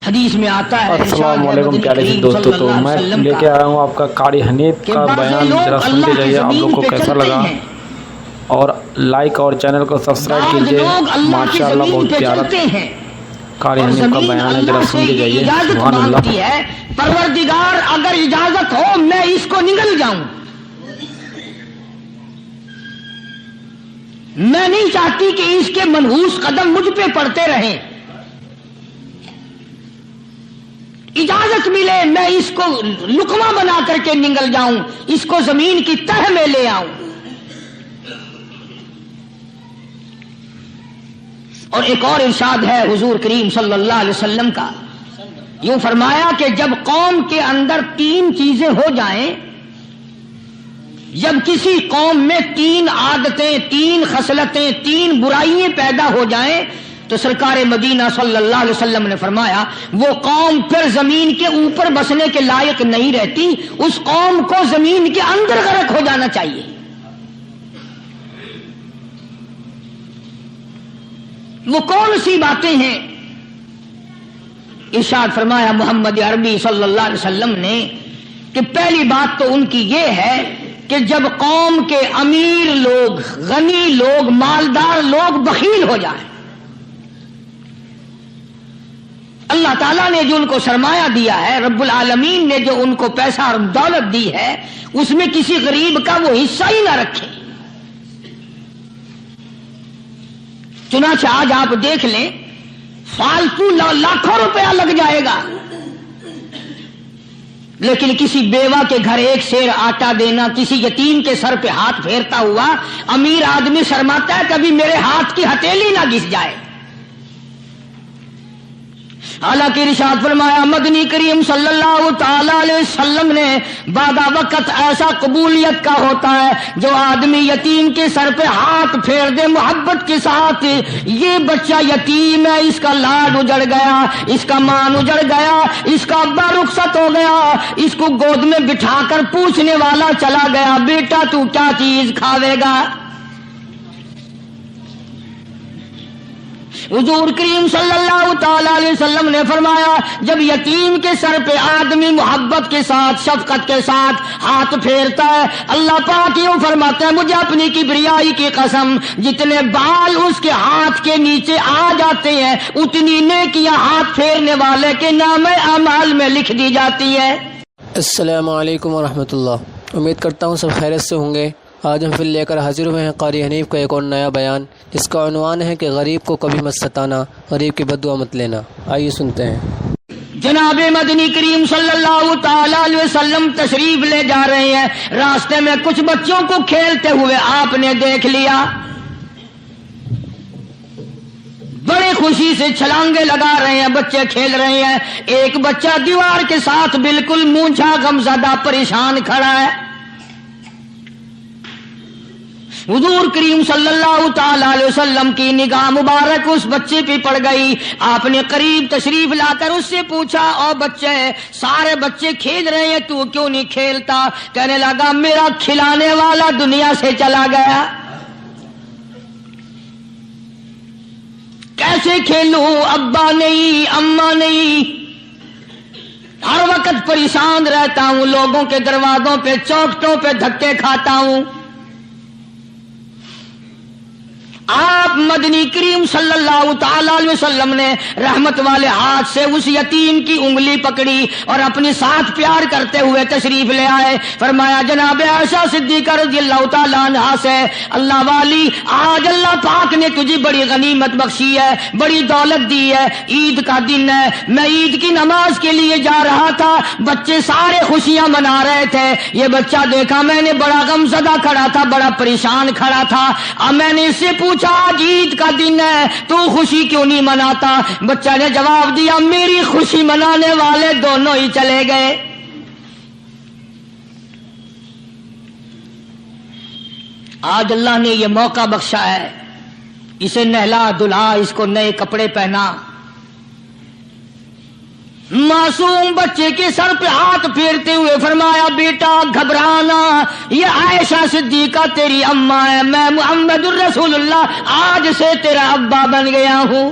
حدیث میں آتا ہے السلام علیکم پیارے سے دوستو، تو میں لے کے آیا ہوں آپ کا قاری حنیف کا بیان، ذرا سنتے جائیے آپ لوگ کو کیسا لگا، اور لائک اور چینل کو سبسکرائب کیجئے۔ ماشاءاللہ بہت پیارا قاری حنیف کا بیان ہے، ذرا سنتے جائیے۔ سبحان اللہ۔ پروردگار اگر اجازت ہو میں اس کو نگل جاؤں، میں نہیں چاہتی کہ اس کے منحوس قدم مجھ پہ پڑتے رہیں، اجازت ملے میں اس کو لقمہ بنا کر کے نگل جاؤں، اس کو زمین کی تہ میں لے آؤں۔ اور ایک اور ارشاد ہے حضور کریم صلی اللہ علیہ وسلم کا، یوں فرمایا کہ جب قوم کے اندر تین چیزیں ہو جائیں، جب کسی قوم میں تین عادتیں، تین خصلتیں، تین برائیاں پیدا ہو جائیں، تو سرکار مدینہ صلی اللہ علیہ وسلم نے فرمایا وہ قوم پھر زمین کے اوپر بسنے کے لائق نہیں رہتی، اس قوم کو زمین کے اندر غرق ہو جانا چاہیے۔ وہ کون سی باتیں ہیں؟ ارشاد فرمایا محمد عربی صلی اللہ علیہ وسلم نے کہ پہلی بات تو ان کی یہ ہے کہ جب قوم کے امیر لوگ، غنی لوگ، مالدار لوگ بخیل ہو جائیں، اللہ تعالیٰ نے جو ان کو سرمایہ دیا ہے، رب العالمین نے جو ان کو پیسہ اور دولت دی ہے، اس میں کسی غریب کا وہ حصہ ہی نہ رکھے۔ چنانچہ آج آپ دیکھ لیں فالتو لاکھوں روپیہ لگ جائے گا، لیکن کسی بیوہ کے گھر ایک سیر آٹا دینا، کسی یتیم کے سر پہ ہاتھ پھیرتا ہوا امیر آدمی شرماتا ہے کبھی میرے ہاتھ کی ہتھیلی نہ گھس جائے۔ حالانکہ ارشاد فرمایا مدنی کریم صلی اللہ تعالی علیہ وسلم نے بعد وقت ایسا قبولیت کا ہوتا ہے جو آدمی یتیم کے سر پہ ہاتھ پھیر دے محبت کے ساتھ، یہ بچہ یتیم ہے، اس کا لاڈ اجڑ گیا، اس کا مان اجڑ گیا، اس کا ابا رخصت ہو گیا، اس کو گود میں بٹھا کر پوچھنے والا چلا گیا بیٹا تو کیا چیز کھاوے گا؟ حضور کریم صلی اللہ تعالی علیہ وسلم نے فرمایا جب یتیم کے سر پہ آدمی محبت کے ساتھ، شفقت کے ساتھ ہاتھ پھیرتا ہے، اللہ پاک یوں فرماتا ہے مجھے اپنی کبریائی کی قسم جتنے بال اس کے ہاتھ کے نیچے آ جاتے ہیں اتنی نیکیاں ہاتھ پھیرنے والے کے نام اعمال میں لکھ دی جاتی ہے۔ السلام علیکم ورحمۃ اللہ۔ امید کرتا ہوں سب خیریت سے ہوں گے۔ آج ہم پھر لے کر حاضر ہوئے ہیں قاری حنیف کا ایک اور نیا بیان، جس کا عنوان ہے کہ غریب کو کبھی مت ستانا، غریب کی بد دعا مت لینا۔ آئیے سنتے ہیں۔ جناب مدنی کریم صلی اللہ تعالی علیہ وسلم تشریف لے جا رہے ہیں، راستے میں کچھ بچوں کو کھیلتے ہوئے آپ نے دیکھ لیا، بڑے خوشی سے چھلانگے لگا رہے ہیں، بچے کھیل رہے ہیں، ایک بچہ دیوار کے ساتھ بالکل مونجھا غمزدہ پریشان کھڑا ہے۔ حضور کریم صلی اللہ تعالی علیہ وسلم کی نگاہ مبارک اس بچے پہ پڑ گئی، آپ نے قریب تشریف لا کر اس سے پوچھا او بچے، سارے بچے کھیل رہے ہیں تو کیوں نہیں کھیلتا؟ کہنے لگا میرا کھلانے والا دنیا سے چلا گیا، کیسے کھیلوں؟ ابا نہیں، اماں نہیں، ہر وقت پریشان رہتا ہوں، لوگوں کے دروازوں پہ چوکھٹوں پہ دھکے کھاتا ہوں۔ آپ مدنی کریم صلی اللہ تعالی علیہ وسلم نے رحمت والے ہاتھ سے اس یتیم کی انگلی پکڑی اور اپنے ساتھ پیار کرتے ہوئے تشریف لے آئے، فرمایا جناب عائشہ صدیقہ رضی اللہ تعالی عنہا سے اللہ والی آج اللہ پاک نے تجھے بڑی غنیمت بخشی ہے، بڑی دولت دی ہے، عید کا دن ہے، میں عید کی نماز کے لیے جا رہا تھا، بچے سارے خوشیاں منا رہے تھے، یہ بچہ دیکھا میں نے بڑا غمزدہ کھڑا تھا، بڑا پریشان کھڑا تھا، اب میں نے اس سے پوچھا آج عید کا دن ہے تو خوشی کیوں نہیں مناتا؟ بچہ نے جواب دیا میری خوشی منانے والے دونوں ہی چلے گئے۔ آج اللہ نے یہ موقع بخشا ہے، اسے نہلا دھلا، اس کو نئے کپڑے پہنا، معصوم بچے کے سر پہ ہاتھ پھیرتے ہوئے فرمایا بیٹا گھبرانا، یہ عائشہ صدیقہ تیری اماں ہے، میں محمد الرسول اللہ آج سے تیرا ابا بن گیا ہوں۔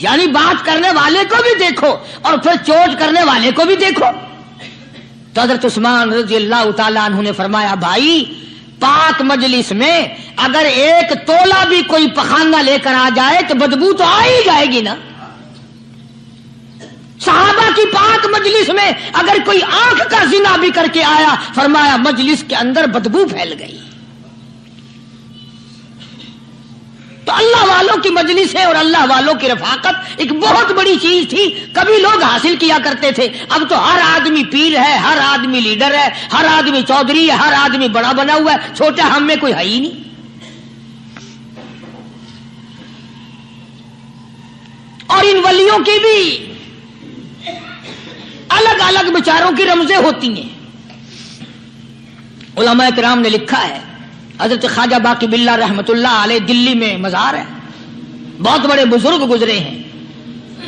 یعنی بات کرنے والے کو بھی دیکھو اور پھر چوٹ کرنے والے کو بھی دیکھو. تو حضرت عثمان رضی اللہ تعالیٰ عنہ نے فرمایا بھائی پاک مجلس میں اگر ایک تولا بھی کوئی پخانہ لے کر آ جائے تو بدبو تو آ ہی جائے گی نا. صحابہ کی پاک مجلس میں اگر کوئی آنکھ کا زنا بھی کر کے آیا فرمایا مجلس کے اندر بدبو پھیل گئی. تو اللہ والوں کی مجلس ہے اور اللہ والوں کی رفاقت ایک بہت بڑی چیز تھی. کبھی لوگ حاصل کیا کرتے تھے, اب تو ہر آدمی پیر ہے, ہر آدمی لیڈر ہے, ہر آدمی چودھری ہے, ہر آدمی بڑا بنا ہوا ہے, چھوٹا ہم میں کوئی ہے ہی نہیں. اور ان ولیوں کی بھی الگ الگ بیچاروں کی رمزیں ہوتی ہیں. علماء کرام نے لکھا ہے حضرت خواجہ باقی باللہ رحمت اللہ علیہ دلی میں مزار ہے, بہت بڑے بزرگ گزرے ہیں.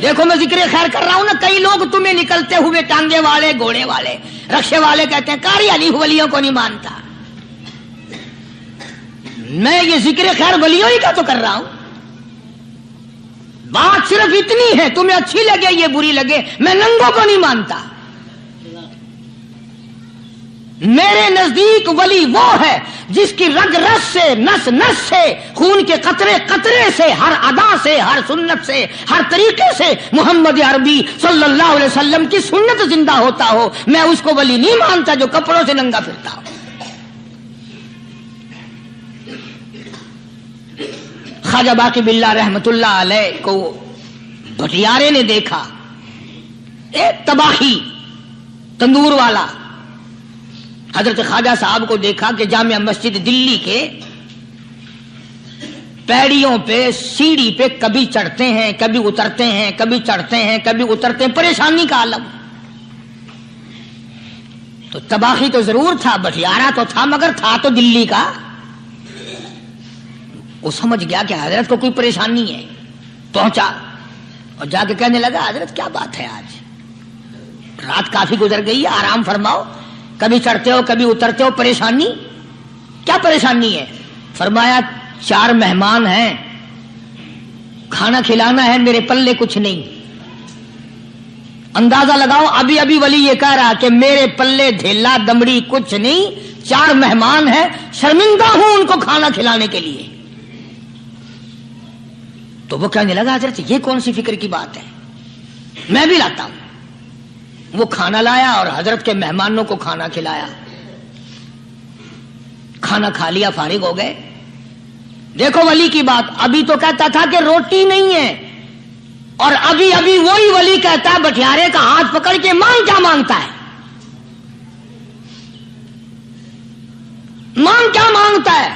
دیکھو میں ذکر خیر کر رہا ہوں نا, کئی لوگ تمہیں نکلتے ہوئے ٹانگے والے, گھوڑے والے, رکشے والے کہتے ہیں قاری علی ولیوں کو نہیں مانتا. میں یہ ذکر خیر ولیوں ہی کا تو کر رہا ہوں. بات صرف اتنی ہے, تمہیں اچھی لگے یہ بری لگے, میں ننگوں کو نہیں مانتا. میرے نزدیک ولی وہ ہے جس کی رگ رس سے, نس نس سے, خون کے قطرے قطرے سے, ہر ادا سے, ہر سنت سے, ہر طریقے سے محمد عربی صلی اللہ علیہ وسلم کی سنت زندہ ہوتا ہو. میں اس کو ولی نہیں مانتا جو کپڑوں سے ننگا پھرتا ہو. خواجہ باقی باللہ رحمت اللہ علیہ کو بھٹیارے نے دیکھا, ایک تباہی تندور والا. حضرت خواجہ صاحب کو دیکھا کہ جامع مسجد دلی کے پیڑیوں پہ, سیڑھی پہ کبھی چڑھتے ہیں, کبھی اترتے ہیں, کبھی چڑھتے ہیں, کبھی اترتے ہیں, پریشانی کا عالم. تو تباہی تو ضرور تھا, بٹیارہ تو تھا, مگر تھا تو دلی کا. وہ سمجھ گیا کہ حضرت کو کوئی پریشانی ہے. پہنچا اور جا کے کہنے لگا حضرت کیا بات ہے, آج رات کافی گزر گئی ہے, آرام فرماؤ, کبھی چڑھتے ہو کبھی اترتے ہو, پریشانی کیا پریشانی ہے؟ فرمایا 4 مہمان ہیں, کھانا کھلانا ہے, میرے پلے کچھ نہیں. اندازہ لگاؤ, ابھی ابھی ولی یہ کہہ رہا کہ میرے پلے ڈھیلا دمڑی کچھ نہیں, 4 مہمان ہیں, شرمندہ ہوں ان کو کھانا کھلانے کے لیے. تو وہ کہنے لگا حضرت یہ کون سی فکر کی بات ہے, میں بھی لاتا ہوں. وہ کھانا لایا اور حضرت کے مہمانوں کو کھانا کھلایا. کھانا کھا لیا, فارغ ہو گئے. دیکھو ولی کی بات, ابھی تو کہتا تھا کہ روٹی نہیں ہے, اور ابھی ابھی وہی ولی کہتا ہے بٹیارے کا ہاتھ پکڑ کے مانگ کیا مانگتا ہے, مانگ کیا مانگتا ہے.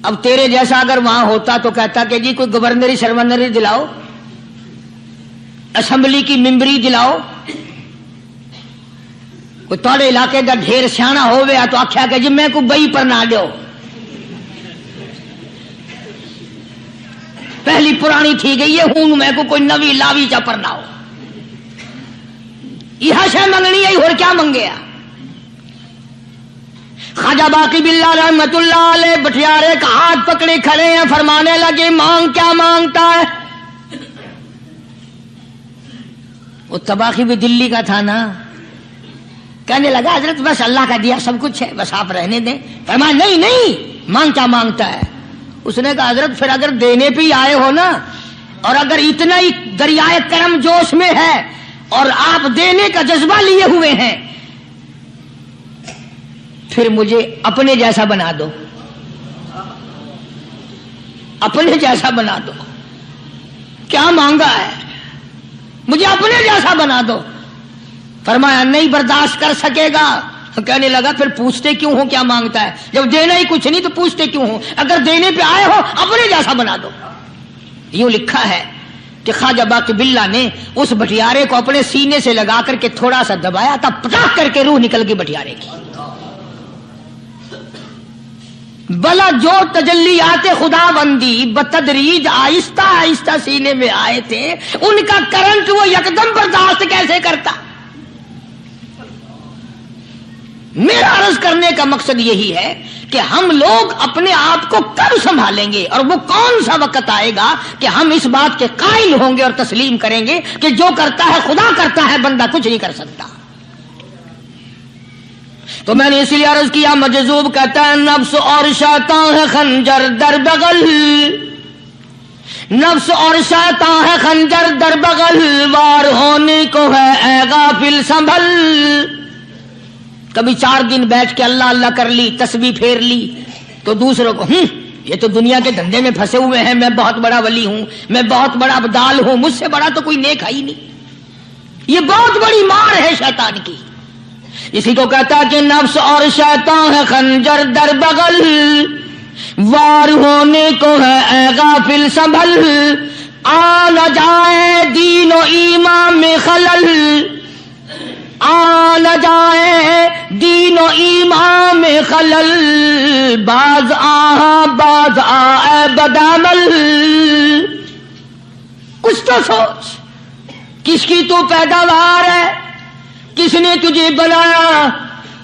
اب تیرے جیسا اگر وہاں ہوتا تو کہتا کہ جی کوئی گورنری سرمنری دلاؤ, اسمبلی کی ممبری دلاؤ, کوئی تھوڑے علاقے کا ڈھیر سیاح ہویا تو آخیا کہ جی میں کو بئی پر نہ دو, پہلی پرانی تھی گئی ہے ہوں, میں کو کوئی نوی لاوی چا پر نہ ہو. یہ شے منگنی ہے, اور کیا منگیا. خواجہ باقی باللہ رحمت اللہ علیہ بٹیارے کا ہاتھ پکڑے کھڑے ہیں, فرمانے لگے مانگ کیا مانگتا ہے. وہ تباہی بھی دلی کا تھا نا, کہنے لگا حضرت بس اللہ کا دیا سب کچھ ہے, بس آپ رہنے دیں. فرمایا نہیں نہیں, مانگ کیا مانگتا ہے. اس نے کہا حضرت پھر اگر دینے پہ ہی آئے ہو نا, اور اگر اتنا ہی دریائے کرم جوش میں ہے اور آپ دینے کا جذبہ لیے ہوئے ہیں, پھر مجھے اپنے جیسا بنا دو, اپنے جیسا بنا دو. کیا مانگا ہے, مجھے اپنے جیسا بنا دو. فرمایا نہیں برداشت کر سکے گا. کہنے لگا پھر پوچھتے کیوں ہو کیا مانگتا ہے, جب دینا ہی کچھ نہیں تو پوچھتے کیوں ہو, اگر دینے پہ آئے ہو اپنے جیسا بنا دو. یوں لکھا ہے کہ خواجہ باقی باللہ نے اس بٹیارے کو اپنے سینے سے لگا کر کے تھوڑا سا دبایا تھا, پٹاخ کر کے روح نکل گئی بٹیارے کی. بلا جو تجلیات خدا بندی بتدریج آہستہ آہستہ سینے میں آئے تھے, ان کا کرنٹ وہ یکدم برداشت کیسے کرتا. میرا عرض کرنے کا مقصد یہی ہے کہ ہم لوگ اپنے آپ کو کب سنبھالیں گے اور وہ کون سا وقت آئے گا کہ ہم اس بات کے قائل ہوں گے اور تسلیم کریں گے کہ جو کرتا ہے خدا کرتا ہے، بندہ کچھ نہیں کر سکتا۔ تو میں نے اس لیے عرض کیا، مجذوب کہتا ہے نفس اور شیطان ہے خنجر در بغل، نفس اور شیطان ہے خنجر در بغل، وار ہونے کو ہے اے غافل سنبھل۔ کبھی 4 دن بیٹھ کے اللہ اللہ کر لی، تسبیح پھیر لی، تو دوسروں کو یہ تو دنیا کے دھندے میں پھنسے ہوئے ہیں، میں بہت بڑا ولی ہوں، میں بہت بڑا ابدال ہوں، مجھ سے بڑا تو کوئی نیک ہے ہی نہیں۔ یہ بہت بڑی مار ہے شیطان کی۔ اسی کو کہتا کہ نفس اور شیطان ہے خنجر در بغل، وار ہونے کو ہے اے غافل سنبھل، آ نہ جائے دین و ایمان میں خلل، آ نہ جائے دین و ایمان میں خلل، باز باز آئے بدعمل۔ کچھ تو سوچ، کس کی تو پیداوار ہے، کس نے تجھے بنایا،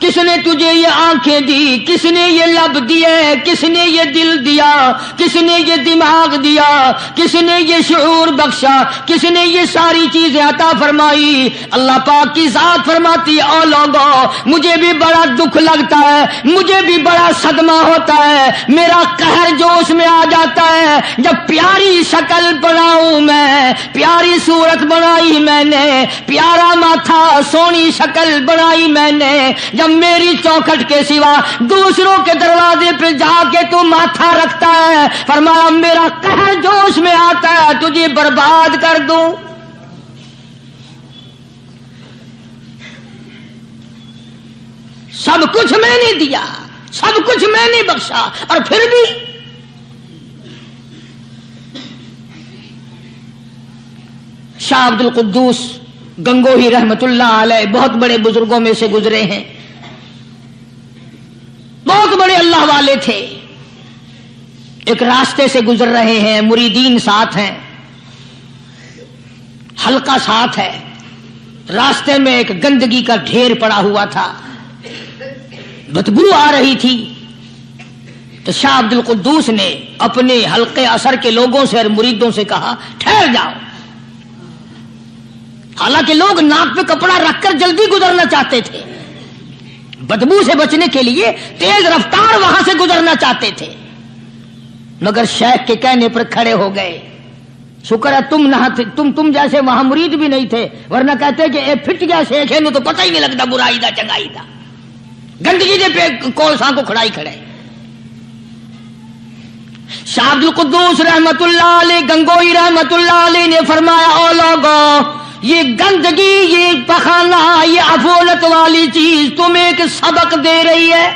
کس نے تجھے یہ آنکھیں دی، کس نے یہ لب دیے، کس نے یہ دل دیا، کس نے یہ دماغ دیا، کس نے یہ شعور بخشا، کس نے یہ ساری چیزیں عطا فرمائی۔ اللہ پاک کی ذات فرماتی ہے او لوگوں، مجھے بھی بڑا دکھ لگتا ہے، مجھے بھی بڑا صدمہ ہوتا ہے، میرا قہر جوش میں آ جاتا ہے جب پیاری شکل بناؤں میں، پیاری صورت بنائی میں نے، پیارا ماتھا سونی شکل بنائی میں نے، جب میری چوکھٹ کے سوا دوسروں کے دروازے پہ جا کے تو ماتھا رکھتا ہے، فرمایا میرا قہر جوش میں آتا ہے تجھے برباد کر دوں۔ سب کچھ میں نے دیا، سب کچھ میں نے بخشا، اور پھر بھی شاہ عبد القدوس گنگوہی رحمت اللہ علیہ بہت بڑے بزرگوں میں سے گزرے ہیں، بہت بڑے اللہ والے تھے۔ ایک راستے سے گزر رہے ہیں، مریدین ساتھ ہیں، حلقہ ساتھ ہے، راستے میں ایک گندگی کا ڈھیر پڑا ہوا تھا، بدبو آ رہی تھی، تو شاہ عبد القدوس نے اپنے حلقے اثر کے لوگوں سے اور مریدوں سے کہا ٹھہر جاؤ۔ حالانکہ لوگ ناک پہ کپڑا رکھ کر جلدی گزرنا چاہتے تھے، بدبو سے بچنے کے لیے تیز رفتار وہاں سے گزرنا چاہتے تھے، مگر شیخ کے کہنے پر کھڑے ہو گئے۔ شکر ہے تم نہ تم جیسے وہاں مرید بھی نہیں تھے، ورنہ کہتے کہ اے پھٹ گیا شیخ ہے، تو پتہ ہی نہیں لگتا برائی دا چنگائی دا، گندگی دے پہ کولساں کو کھڑائی کھڑے۔ شاہ عبد القدوس رحمت اللہ علیہ گنگوئی رحمت اللہ علیہ نے فرمایا او لوگوں، یہ گندگی، یہ پخانہ، یہ افولت والی چیز تمہیں ایک سبق دے رہی ہے۔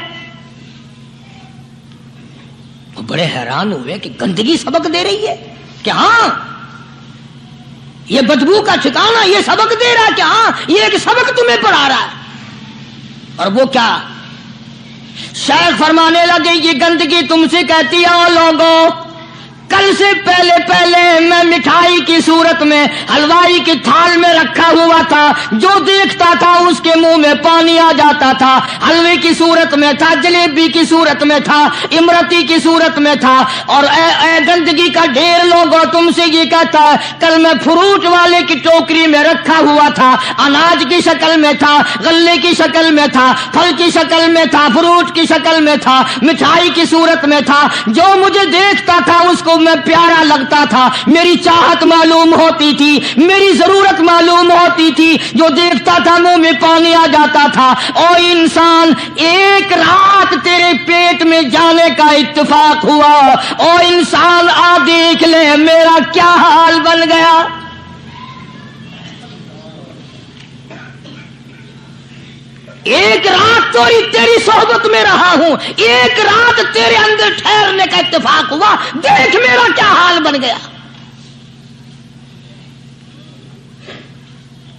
وہ بڑے حیران ہوئے کہ گندگی سبق دے رہی ہے کہ ہاں یہ بدبو کا ٹھکانہ یہ سبق دے رہا ہے کہ ہاں یہ ایک سبق تمہیں پڑھا رہا ہے۔ اور وہ کیا؟ شیخ فرمانے لگے یہ گندگی تم سے کہتی ہے او لوگوں، کل سے پہلے میں مٹھائی کی صورت میں حلوائی کی تھال میں رکھا ہوا تھا، جو دیکھتا تھا اس کے منہ میں پانی آ جاتا تھا، حلوے کی صورت میں تھا، جلیبی کی صورت میں تھا، امرتی کی صورت میں تھا، اور اے گندگی کا ڈھیر لوگوں تم سے یہ کہتا ہے کل میں فروٹ والے کی ٹوکری میں رکھا ہوا تھا، اناج کی شکل میں تھا، غلے کی شکل میں تھا، پھل کی شکل میں تھا، فروٹ کی شکل میں تھا، مٹھائی کی صورت میں تھا، جو مجھے دیکھتا تھا اس کو میں پیارا لگتا تھا، میری چاہت معلوم ہوتی تھی، میری ضرورت معلوم ہوتی تھی، جو دیکھتا تھا منہ میں پانی آ جاتا تھا۔ او انسان، ایک رات تیرے پیٹ میں جانے کا اتفاق ہوا، او انسان آ دیکھ لے میرا کیا حال بن گیا۔ ایک رات تیری صحبت میں رہا ہوں، ایک رات تیرے اندر ٹھہرنے کا اتفاق ہوا، دیکھ میرا کیا حال بن گیا۔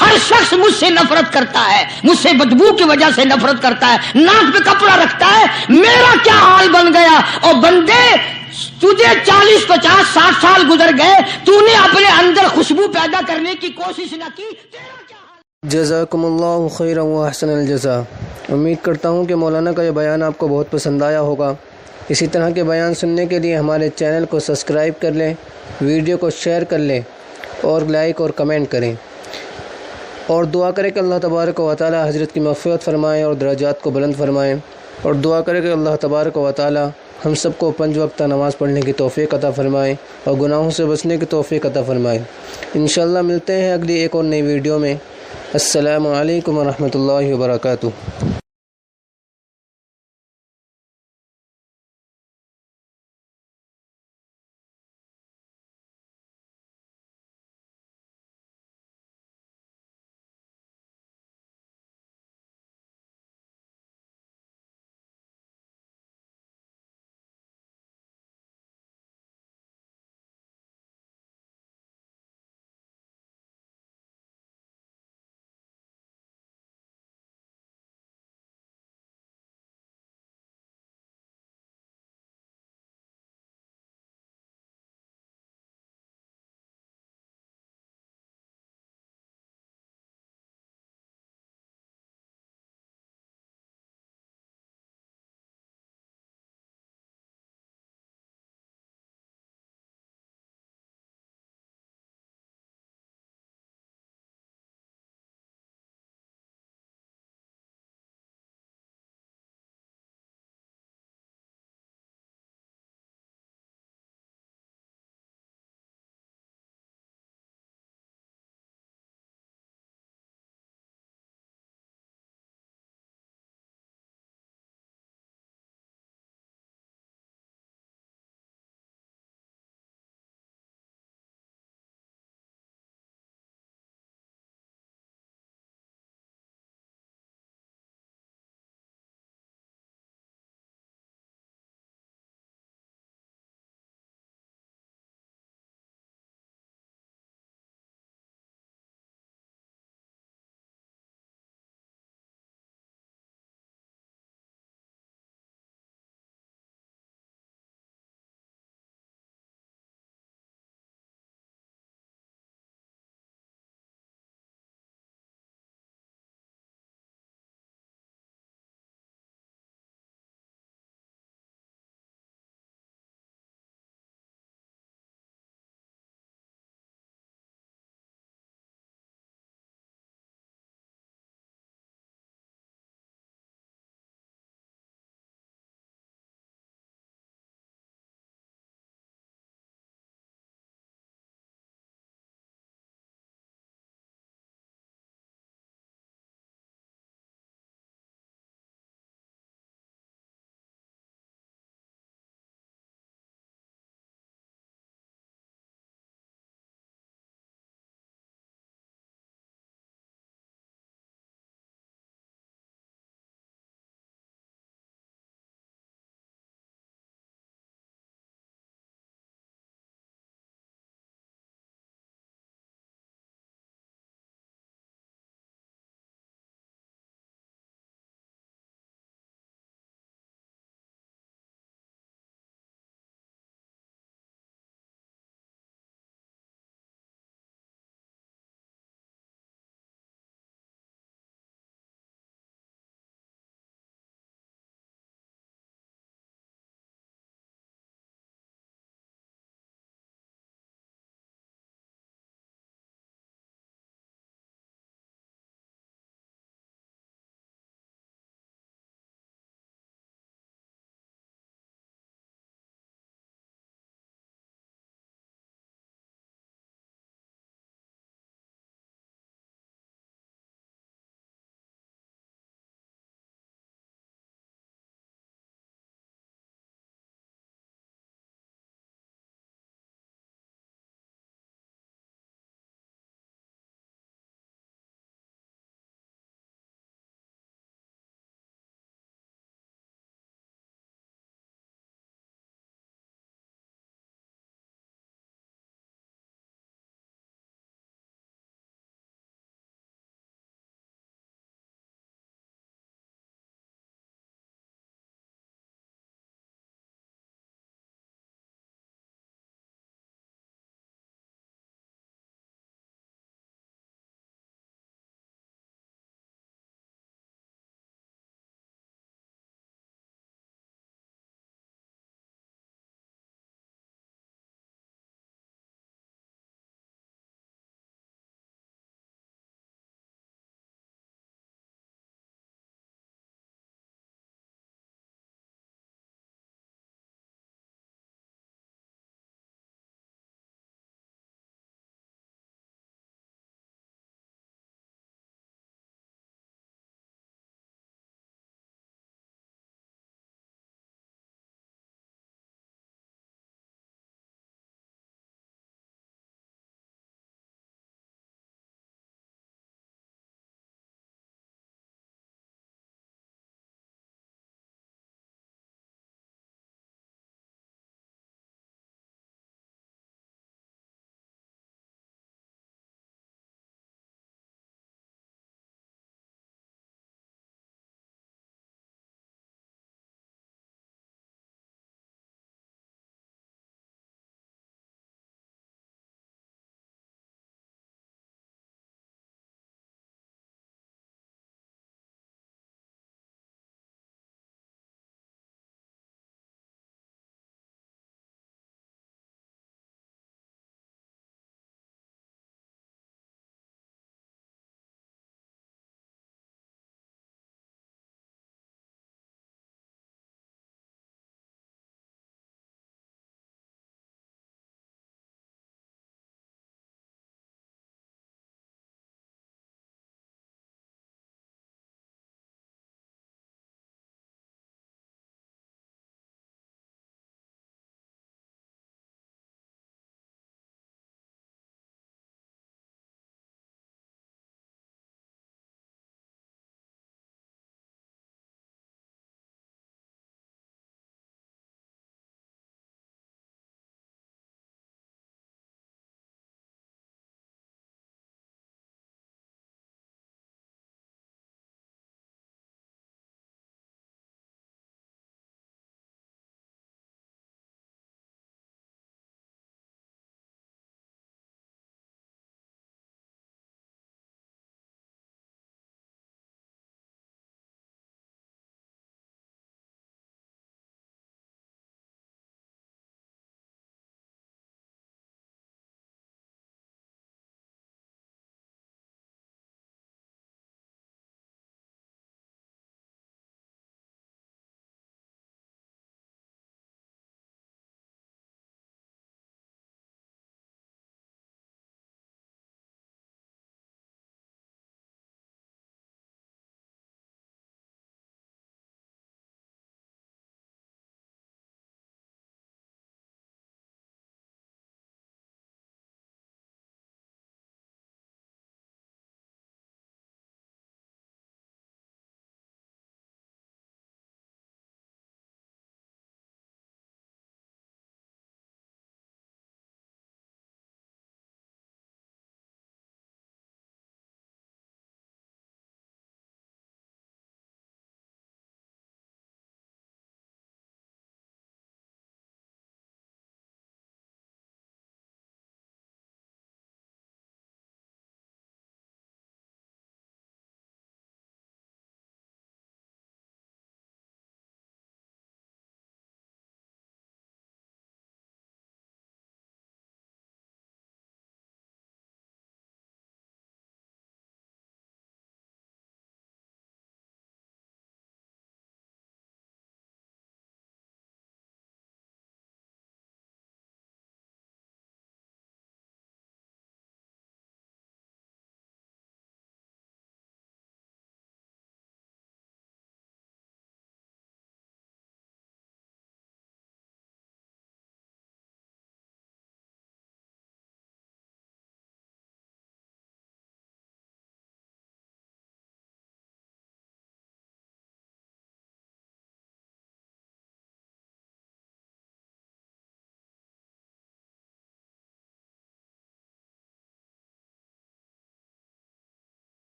ہر شخص مجھ سے نفرت کرتا ہے، مجھ سے بدبو کی وجہ سے نفرت کرتا ہے، ناک پہ کپڑا رکھتا ہے، میرا کیا حال بن گیا۔ اور بندے تجھے 40 50 60 سال گزر گئے، تو نے اپنے اندر خوشبو پیدا کرنے کی کوشش نہ کی، جزاکم اللہ خیرا و احسن الجزاء۔ امید کرتا ہوں کہ مولانا کا یہ بیان آپ کو بہت پسند آیا ہوگا۔ اسی طرح کے بیان سننے کے لیے ہمارے چینل کو سبسکرائب کر لیں، ویڈیو کو شیئر کر لیں اور لائک اور کمنٹ کریں، اور دعا کریں کہ اللہ تبارک و تعالی حضرت کی مغفرت فرمائیں اور درجات کو بلند فرمائیں، اور دعا کریں کہ اللہ تبارک و تعالی ہم سب کو 5 وقتہ نماز پڑھنے کی توفیق عطا فرمائیں اور گناہوں سے بچنے کی توفیق عطا فرمائیں۔ انشاءاللہ ملتے ہیں اگلی ایک اور نئی ویڈیو میں۔ السلام علیکم ورحمۃ اللہ وبرکاتہ۔